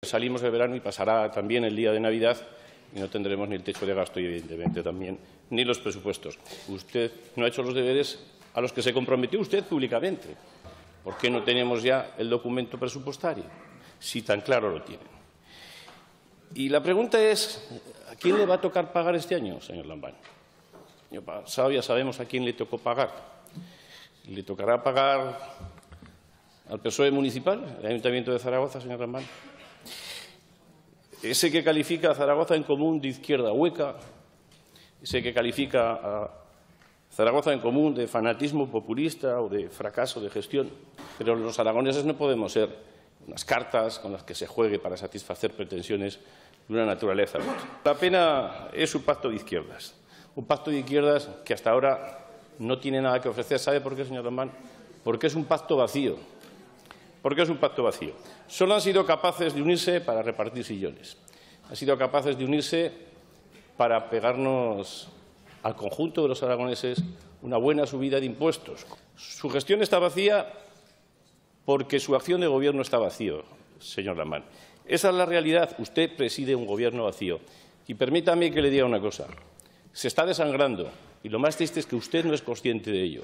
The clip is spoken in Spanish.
Salimos de verano y pasará también el día de Navidad y no tendremos ni el techo de gasto y, evidentemente, también ni los presupuestos. Usted no ha hecho los deberes a los que se comprometió usted públicamente. ¿Por qué no tenemos ya el documento presupuestario, si tan claro lo tienen? Y la pregunta es, ¿a quién le va a tocar pagar este año, señor Lambán? El año pasado ya sabemos a quién le tocó pagar. ¿Le tocará pagar al PSOE municipal, el Ayuntamiento de Zaragoza, señor Lambán? Ese que califica a Zaragoza en Común de izquierda hueca, ese que califica a Zaragoza en Común de fanatismo populista o de fracaso de gestión. Pero los aragoneses no podemos ser unas cartas con las que se juegue para satisfacer pretensiones de una naturaleza. La pena es un pacto de izquierdas. Un pacto de izquierdas que hasta ahora no tiene nada que ofrecer. ¿Sabe por qué, señor Lambán? Porque es un pacto vacío. Porque es un pacto vacío. Solo han sido capaces de unirse para repartir sillones. Han sido capaces de unirse para pegarnos al conjunto de los aragoneses una buena subida de impuestos. Su gestión está vacía porque su acción de gobierno está vacío, señor Lambán. Esa es la realidad. Usted preside un gobierno vacío. Y permítame que le diga una cosa. Se está desangrando y lo más triste es que usted no es consciente de ello.